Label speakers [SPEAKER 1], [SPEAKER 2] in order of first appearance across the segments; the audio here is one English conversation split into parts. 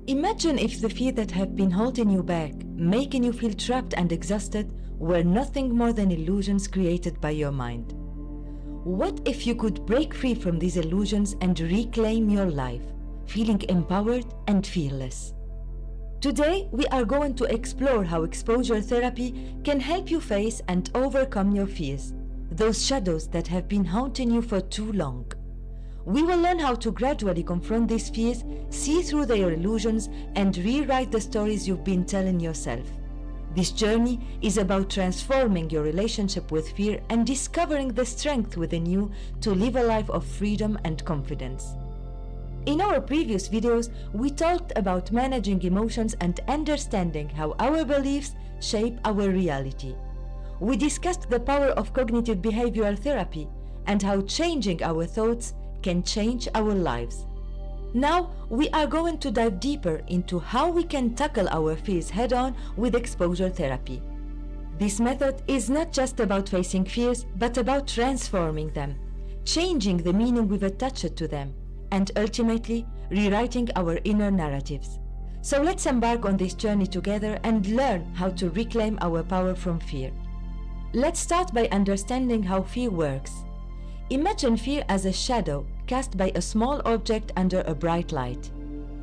[SPEAKER 1] Imagine if the fear that have been holding you back, making you feel trapped and exhausted, were nothing more than illusions created by your mind. What if you could break free from these illusions and reclaim your life, feeling empowered and fearless? Today, we are going to explore how exposure therapy can help you face and overcome your fears, those shadows that have been haunting you for too long. We will learn how to gradually confront these fears, see through their illusions, and rewrite the stories you've been telling yourself. This journey is about transforming your relationship with fear and discovering the strength within you to live a life of freedom and confidence. In our previous videos, we talked about managing emotions and understanding how our beliefs shape our reality. We discussed the power of cognitive behavioral therapy and how changing our thoughts can change our lives. Now, we are going to dive deeper into how we can tackle our fears head-on with exposure therapy. This method is not just about facing fears, but about transforming them, changing the meaning we've attached to them, and ultimately rewriting our inner narratives. So let's embark on this journey together and learn how to reclaim our power from fear. Let's start by understanding how fear works. Imagine fear as a shadow cast by a small object under a bright light.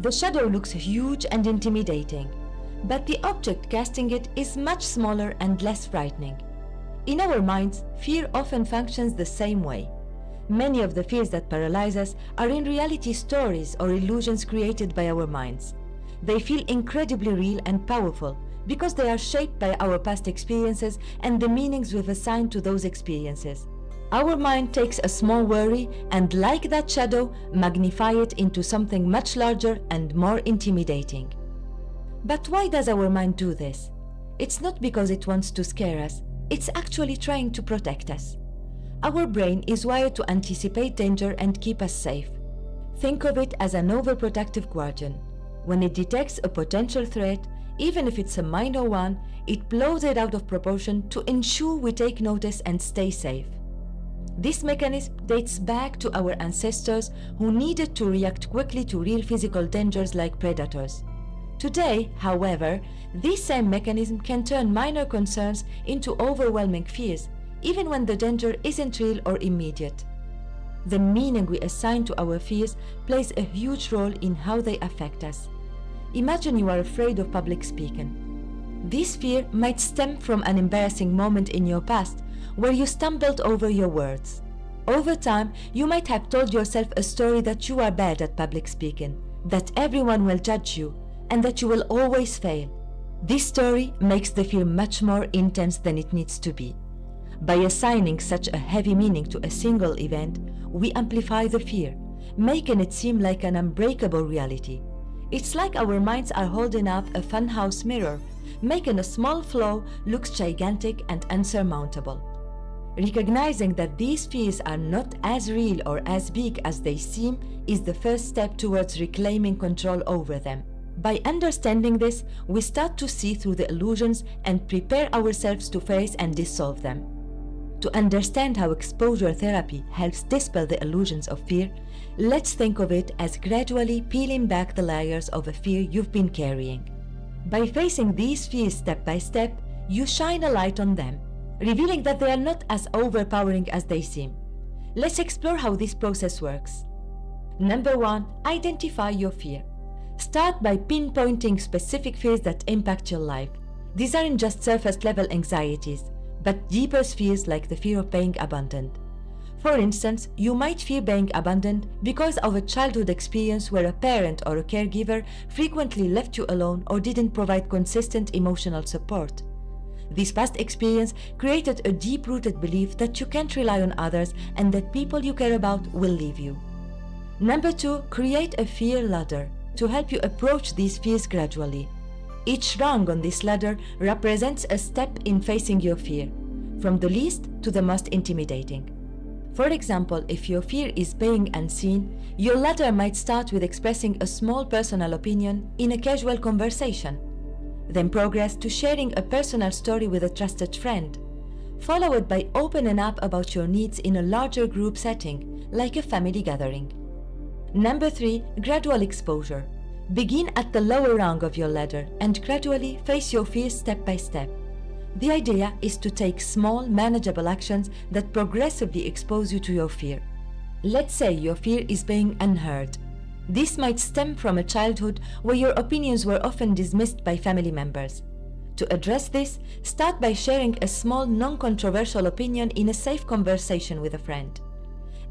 [SPEAKER 1] The shadow looks huge and intimidating, but the object casting it is much smaller and less frightening. In our minds, fear often functions the same way. Many of the fears that paralyze us are in reality stories or illusions created by our minds. They feel incredibly real and powerful because they are shaped by our past experiences and the meanings we've assigned to those experiences. Our mind takes a small worry and, like that shadow, magnify it into something much larger and more intimidating. But why does our mind do this? It's not because it wants to scare us, it's actually trying to protect us. Our brain is wired to anticipate danger and keep us safe. Think of it as an overprotective guardian. When it detects a potential threat, even if it's a minor one, it blows it out of proportion to ensure we take notice and stay safe. This mechanism dates back to our ancestors who needed to react quickly to real physical dangers like predators. Today, however, this same mechanism can turn minor concerns into overwhelming fears, even when the danger isn't real or immediate. The meaning we assign to our fears plays a huge role in how they affect us. Imagine you are afraid of public speaking. This fear might stem from an embarrassing moment in your past where you stumbled over your words. Over time, you might have told yourself a story that you are bad at public speaking, that everyone will judge you, and that you will always fail. This story makes the fear much more intense than it needs to be. By assigning such a heavy meaning to a single event, we amplify the fear, making it seem like an unbreakable reality. It's like our minds are holding up a funhouse mirror, making a small flaw look gigantic and unsurmountable. Recognizing that these fears are not as real or as big as they seem is the first step towards reclaiming control over them. By understanding this, we start to see through the illusions and prepare ourselves to face and dissolve them. To understand how exposure therapy helps dispel the illusions of fear, let's think of it as gradually peeling back the layers of a fear you've been carrying. By facing these fears step by step, you shine a light on them, revealing that they are not as overpowering as they seem. Let's explore how this process works. Number 1, identify your fear. Start by pinpointing specific fears that impact your life. These aren't just surface-level anxieties, but deeper fears like the fear of being abandoned. For instance, you might fear being abandoned because of a childhood experience where a parent or a caregiver frequently left you alone or didn't provide consistent emotional support. This past experience created a deep-rooted belief that you can't rely on others and that people you care about will leave you. Number 2, create a fear ladder to help you approach these fears gradually. Each rung on this ladder represents a step in facing your fear, from the least to the most intimidating. For example, if your fear is being unseen, your ladder might start with expressing a small personal opinion in a casual conversation, then progress to sharing a personal story with a trusted friend, followed by opening up about your needs in a larger group setting, like a family gathering. Number 3, gradual exposure. Begin at the lower rung of your ladder and gradually face your fears step by step. The idea is to take small, manageable actions that progressively expose you to your fear. Let's say your fear is being unheard. This might stem from a childhood where your opinions were often dismissed by family members. To address this, start by sharing a small, non-controversial opinion in a safe conversation with a friend.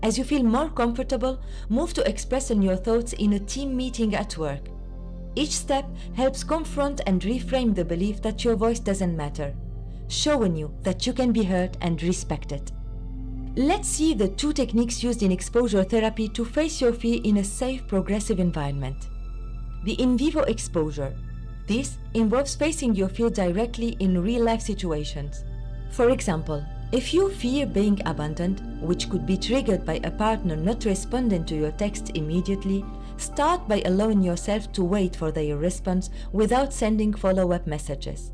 [SPEAKER 1] As you feel more comfortable, move to expressing your thoughts in a team meeting at work. Each step helps confront and reframe the belief that your voice doesn't matter, showing you that you can be heard and respected. Let's see the two techniques used in exposure therapy to face your fear in a safe, progressive environment. The in vivo exposure. This involves facing your fear directly in real-life situations. For example, if you fear being abandoned, which could be triggered by a partner not responding to your text immediately, start by allowing yourself to wait for their response without sending follow-up messages.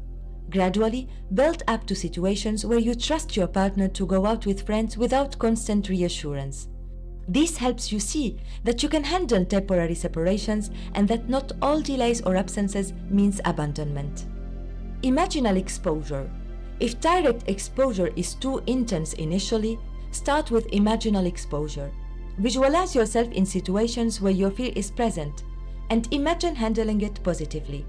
[SPEAKER 1] Gradually, build up to situations where you trust your partner to go out with friends without constant reassurance. This helps you see that you can handle temporary separations and that not all delays or absences means abandonment. Imaginal exposure. If direct exposure is too intense initially, start with imaginal exposure. Visualize yourself in situations where your fear is present and imagine handling it positively.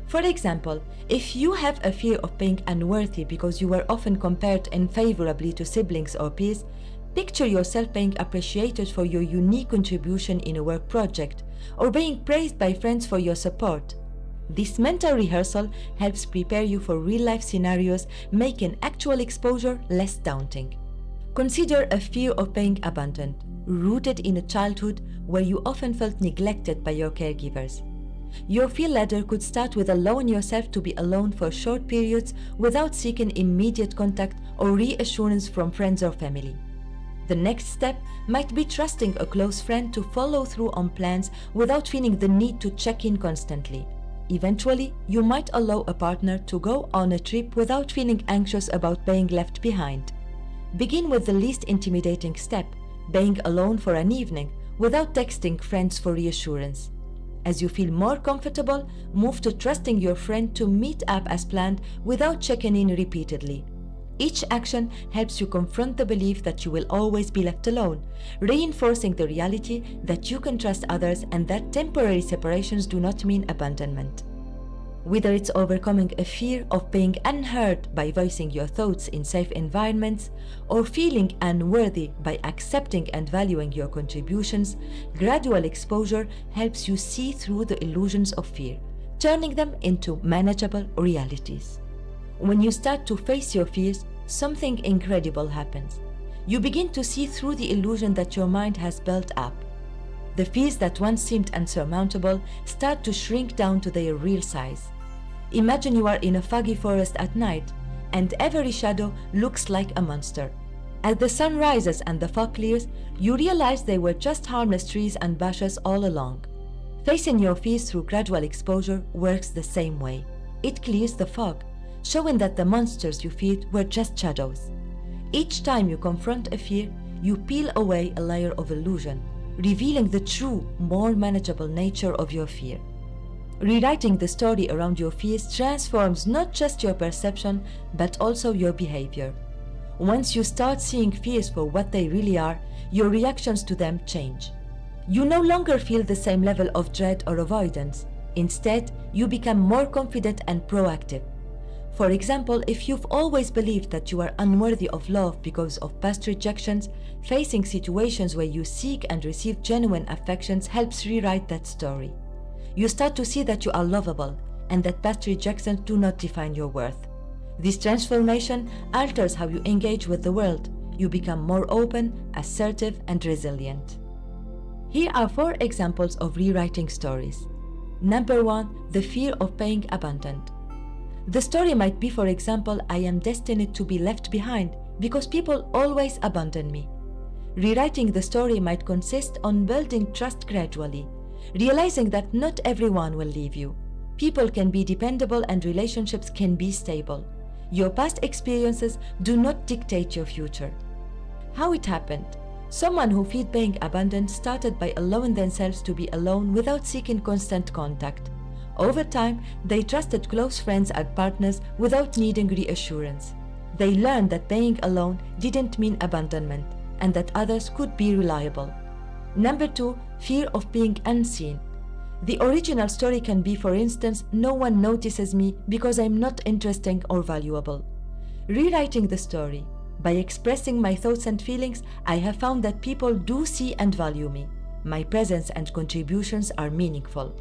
[SPEAKER 1] For example, if you have a fear of being unworthy because you were often compared unfavorably to siblings or peers, picture yourself being appreciated for your unique contribution in a work project or being praised by friends for your support. This mental rehearsal helps prepare you for real-life scenarios, making actual exposure less daunting. Consider a fear of being abandoned, rooted in a childhood where you often felt neglected by your caregivers. Your fear ladder could start with allowing yourself to be alone for short periods without seeking immediate contact or reassurance from friends or family. The next step might be trusting a close friend to follow through on plans without feeling the need to check in constantly. Eventually, you might allow a partner to go on a trip without feeling anxious about being left behind. Begin with the least intimidating step, being alone for an evening, without texting friends for reassurance. As you feel more comfortable, move to trusting your friend to meet up as planned without checking in repeatedly. Each action helps you confront the belief that you will always be left alone, reinforcing the reality that you can trust others and that temporary separations do not mean abandonment. Whether it's overcoming a fear of being unheard by voicing your thoughts in safe environments, or feeling unworthy by accepting and valuing your contributions, gradual exposure helps you see through the illusions of fear, turning them into manageable realities. When you start to face your fears, something incredible happens. You begin to see through the illusion that your mind has built up. The fears that once seemed unsurmountable start to shrink down to their real size. Imagine you are in a foggy forest at night, and every shadow looks like a monster. As the sun rises and the fog clears, you realize they were just harmless trees and bushes all along. Facing your fears through gradual exposure works the same way. It clears the fog, showing that the monsters you feared were just shadows. Each time you confront a fear, you peel away a layer of illusion, revealing the true, more manageable nature of your fear. Rewriting the story around your fears transforms not just your perception, but also your behavior. Once you start seeing fears for what they really are, your reactions to them change. You no longer feel the same level of dread or avoidance. Instead, you become more confident and proactive. For example, if you've always believed that you are unworthy of love because of past rejections, facing situations where you seek and receive genuine affections helps rewrite that story. You start to see that you are lovable and that past rejections do not define your worth. This transformation alters how you engage with the world. You become more open, assertive, and resilient. Here are 4 examples of rewriting stories. Number 1, the fear of being abandoned. The story might be, for example, I am destined to be left behind because people always abandon me. Rewriting the story might consist on building trust gradually, realizing that not everyone will leave you. People can be dependable and relationships can be stable. Your past experiences do not dictate your future. How it happened. Someone who feared being abandoned started by allowing themselves to be alone without seeking constant contact. Over time, they trusted close friends and partners without needing reassurance. They learned that being alone didn't mean abandonment and that others could be reliable. Number 2, fear of being unseen. The original story can be, for instance, no one notices me because I'm not interesting or valuable. Rewriting the story. By expressing my thoughts and feelings, I have found that people do see and value me. My presence and contributions are meaningful.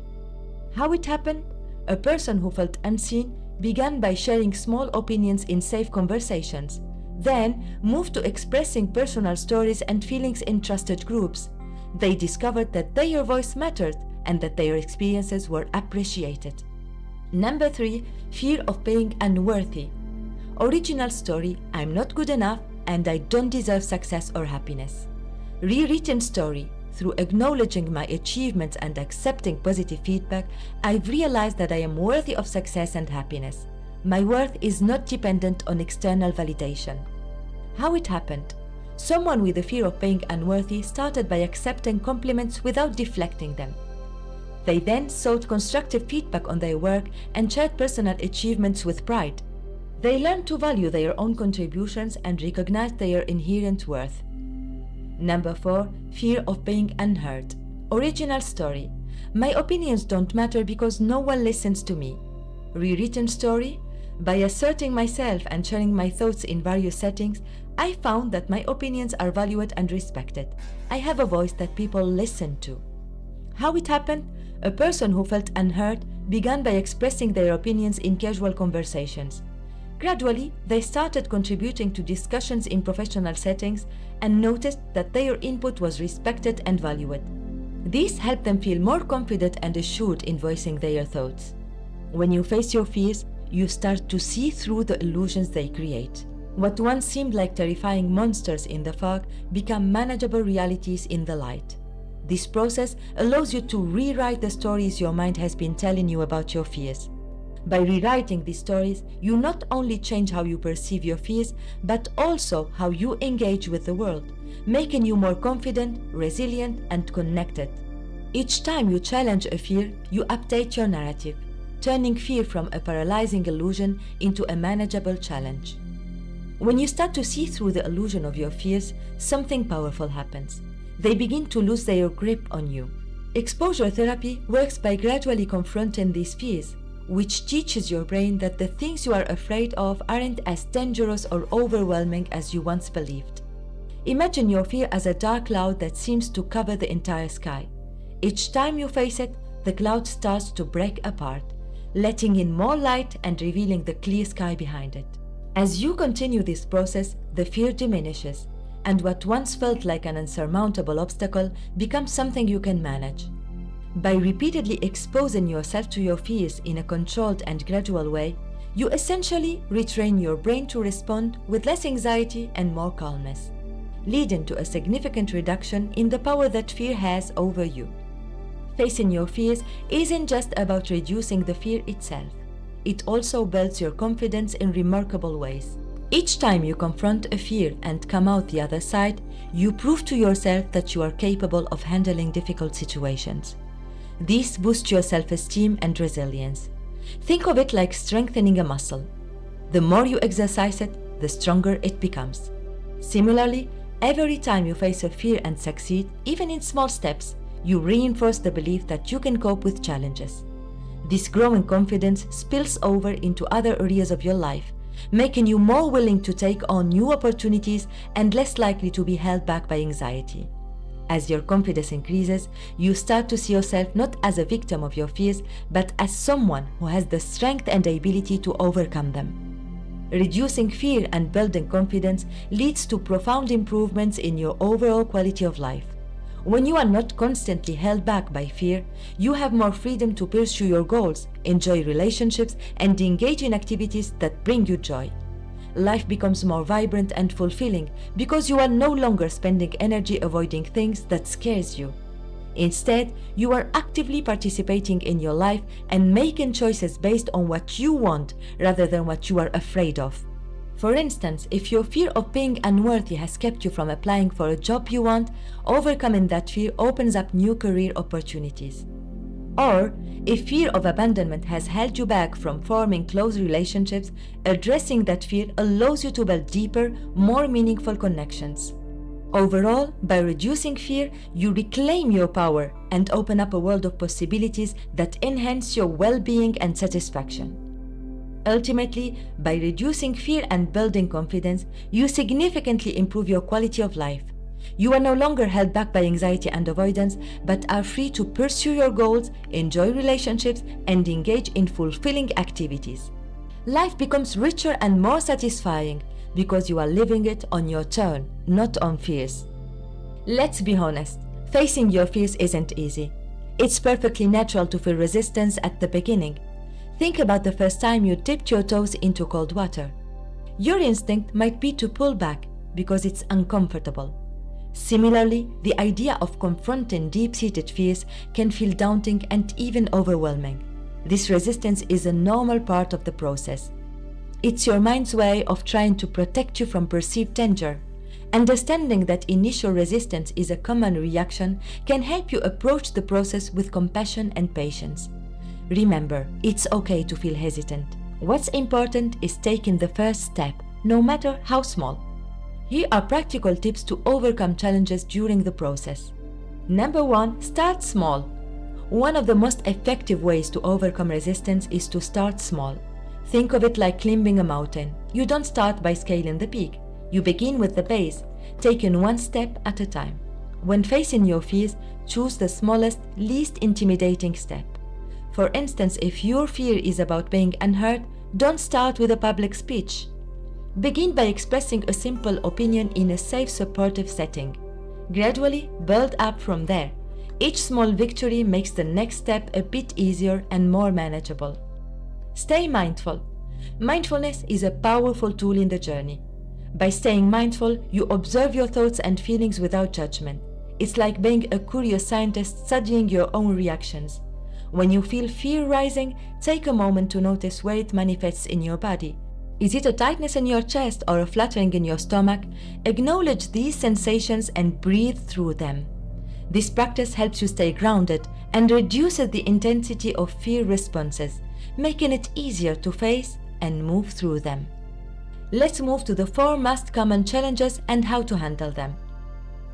[SPEAKER 1] How it happened? A person who felt unseen began by sharing small opinions in safe conversations, then moved to expressing personal stories and feelings in trusted groups. They discovered that their voice mattered and that their experiences were appreciated. Number 3, fear of being unworthy. Original story, I'm not good enough and I don't deserve success or happiness. Rewritten story, through acknowledging my achievements and accepting positive feedback, I've realized that I am worthy of success and happiness. My worth is not dependent on external validation. How it happened? Someone with the fear of being unworthy started by accepting compliments without deflecting them. They then sought constructive feedback on their work and shared personal achievements with pride. They learned to value their own contributions and recognize their inherent worth. Number 4, fear of being unheard. Original story. My opinions don't matter because no one listens to me. Rewritten story. By asserting myself and sharing my thoughts in various settings, I found that my opinions are valued and respected. I have a voice that people listen to. How it happened? A person who felt unheard began by expressing their opinions in casual conversations. Gradually, they started contributing to discussions in professional settings and noticed that their input was respected and valued. This helped them feel more confident and assured in voicing their thoughts. When you face your fears, you start to see through the illusions they create. What once seemed like terrifying monsters in the fog become manageable realities in the light. This process allows you to rewrite the stories your mind has been telling you about your fears. By rewriting these stories, you not only change how you perceive your fears, but also how you engage with the world, making you more confident, resilient, and connected. Each time you challenge a fear, you update your narrative, turning fear from a paralyzing illusion into a manageable challenge. When you start to see through the illusion of your fears, something powerful happens. They begin to lose their grip on you. Exposure therapy works by gradually confronting these fears, which teaches your brain that the things you are afraid of aren't as dangerous or overwhelming as you once believed. Imagine your fear as a dark cloud that seems to cover the entire sky. Each time you face it, the cloud starts to break apart, letting in more light and revealing the clear sky behind it. As you continue this process, the fear diminishes, and what once felt like an insurmountable obstacle becomes something you can manage. By repeatedly exposing yourself to your fears in a controlled and gradual way, you essentially retrain your brain to respond with less anxiety and more calmness, leading to a significant reduction in the power that fear has over you. Facing your fears isn't just about reducing the fear itself. It also builds your confidence in remarkable ways. Each time you confront a fear and come out the other side, you prove to yourself that you are capable of handling difficult situations. This boosts your self-esteem and resilience. Think of it like strengthening a muscle. The more you exercise it, the stronger it becomes. Similarly, every time you face a fear and succeed, even in small steps, you reinforce the belief that you can cope with challenges. This growing confidence spills over into other areas of your life, making you more willing to take on new opportunities and less likely to be held back by anxiety. As your confidence increases, you start to see yourself not as a victim of your fears, but as someone who has the strength and ability to overcome them. Reducing fear and building confidence leads to profound improvements in your overall quality of life. When you are not constantly held back by fear, you have more freedom to pursue your goals, enjoy relationships, and engage in activities that bring you joy. Life becomes more vibrant and fulfilling because you are no longer spending energy avoiding things that scares you. Instead, you are actively participating in your life and making choices based on what you want rather than what you are afraid of. For instance, if your fear of being unworthy has kept you from applying for a job you want, overcoming that fear opens up new career opportunities. Or, if fear of abandonment has held you back from forming close relationships, addressing that fear allows you to build deeper, more meaningful connections. Overall, by reducing fear, you reclaim your power and open up a world of possibilities that enhance your well-being and satisfaction. Ultimately, by reducing fear and building confidence, you significantly improve your quality of life. You are no longer held back by anxiety and avoidance, but are free to pursue your goals, enjoy relationships, and engage in fulfilling activities. Life becomes richer and more satisfying because you are living it on your turn, not on fears. Let's be honest, facing your fears isn't easy. It's perfectly natural to feel resistance at the beginning. Think about the first time you dipped your toes into cold water. Your instinct might be to pull back because it's uncomfortable. Similarly, the idea of confronting deep-seated fears can feel daunting and even overwhelming. This resistance is a normal part of the process. It's your mind's way of trying to protect you from perceived danger. Understanding that initial resistance is a common reaction can help you approach the process with compassion and patience. Remember, it's okay to feel hesitant. What's important is taking the first step, no matter how small. Here are practical tips to overcome challenges during the process. Number 1, start small. One of the most effective ways to overcome resistance is to start small. Think of it like climbing a mountain. You don't start by scaling the peak. You begin with the base, taking one step at a time. When facing your fears, choose the smallest, least intimidating step. For instance, if your fear is about being unheard, don't start with a public speech. Begin by expressing a simple opinion in a safe, supportive setting. Gradually, build up from there. Each small victory makes the next step a bit easier and more manageable. Stay mindful. Mindfulness is a powerful tool in the journey. By staying mindful, you observe your thoughts and feelings without judgment. It's like being a curious scientist studying your own reactions. When you feel fear rising, take a moment to notice where it manifests in your body. Is it a tightness in your chest or a fluttering in your stomach? Acknowledge these sensations and breathe through them. This practice helps you stay grounded and reduces the intensity of fear responses, making it easier to face and move through them. Let's move to the 4 most common challenges and how to handle them.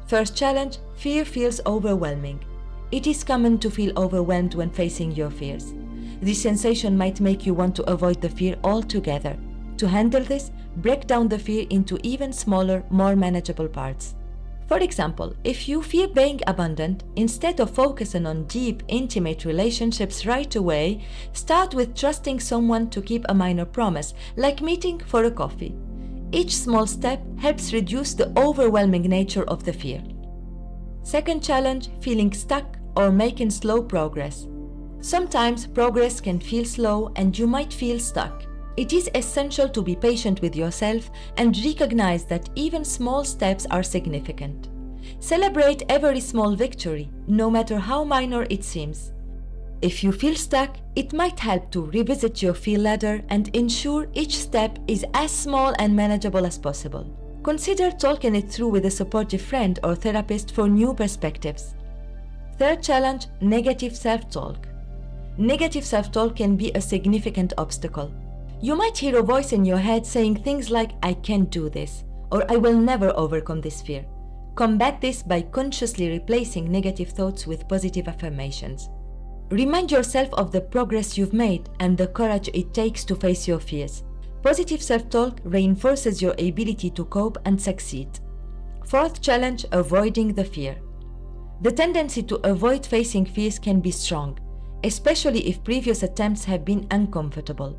[SPEAKER 1] First challenge, fear feels overwhelming. It is common to feel overwhelmed when facing your fears. This sensation might make you want to avoid the fear altogether. To handle this, break down the fear into even smaller, more manageable parts. For example, if you fear being abandoned, instead of focusing on deep, intimate relationships right away, start with trusting someone to keep a minor promise, like meeting for a coffee. Each small step helps reduce the overwhelming nature of the fear. Second challenge, feeling stuck or making slow progress. Sometimes progress can feel slow and you might feel stuck. It is essential to be patient with yourself and recognize that even small steps are significant. Celebrate every small victory, no matter how minor it seems. If you feel stuck, it might help to revisit your fear ladder and ensure each step is as small and manageable as possible. Consider talking it through with a supportive friend or therapist for new perspectives. Third challenge, negative self-talk. Negative self-talk can be a significant obstacle. You might hear a voice in your head saying things like, "I can't do this," or "I will never overcome this fear." Combat this by consciously replacing negative thoughts with positive affirmations. Remind yourself of the progress you've made and the courage it takes to face your fears. Positive self-talk reinforces your ability to cope and succeed. Fourth challenge, avoiding the fear. The tendency to avoid facing fears can be strong, especially if previous attempts have been uncomfortable.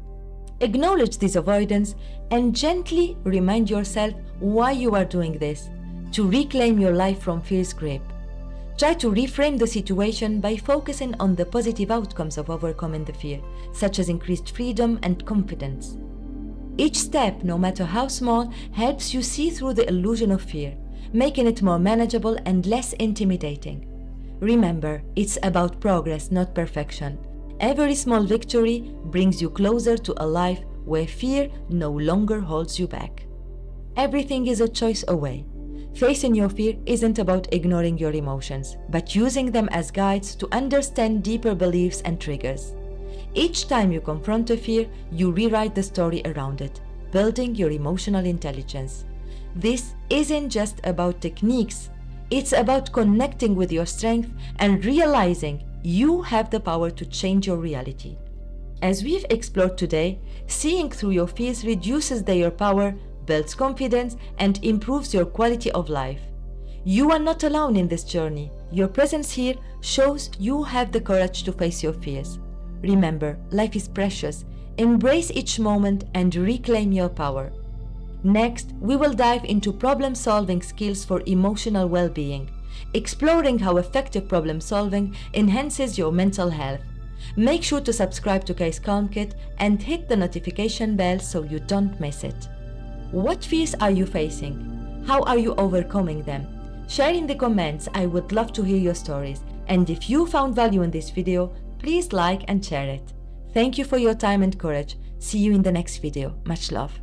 [SPEAKER 1] Acknowledge this avoidance and gently remind yourself why you are doing this, to reclaim your life from fear's grip. Try to reframe the situation by focusing on the positive outcomes of overcoming the fear, such as increased freedom and confidence. Each step, no matter how small, helps you see through the illusion of fear, making it more manageable and less intimidating. Remember, it's about progress, not perfection. Every small victory brings you closer to a life where fear no longer holds you back. Everything is a choice away. Facing your fear isn't about ignoring your emotions, but using them as guides to understand deeper beliefs and triggers. Each time you confront a fear, you rewrite the story around it, building your emotional intelligence. This isn't just about techniques, it's about connecting with your strength and realizing you have the power to change your reality. As we've explored today, seeing through your fears reduces their power, builds confidence, and improves your quality of life. You are not alone in this journey. Your presence here shows you have the courage to face your fears. Remember, life is precious. Embrace each moment and reclaim your power. Next, we will dive into problem-solving skills for emotional well-being, exploring how effective problem-solving enhances your mental health. Make sure to subscribe to Kay's Calm Kit and hit the notification bell so you don't miss it. What fears are you facing? How are you overcoming them? Share in the comments. I would love to hear your stories. And if you found value in this video, please like and share it. Thank you for your time and courage. See you in the next video. Much love.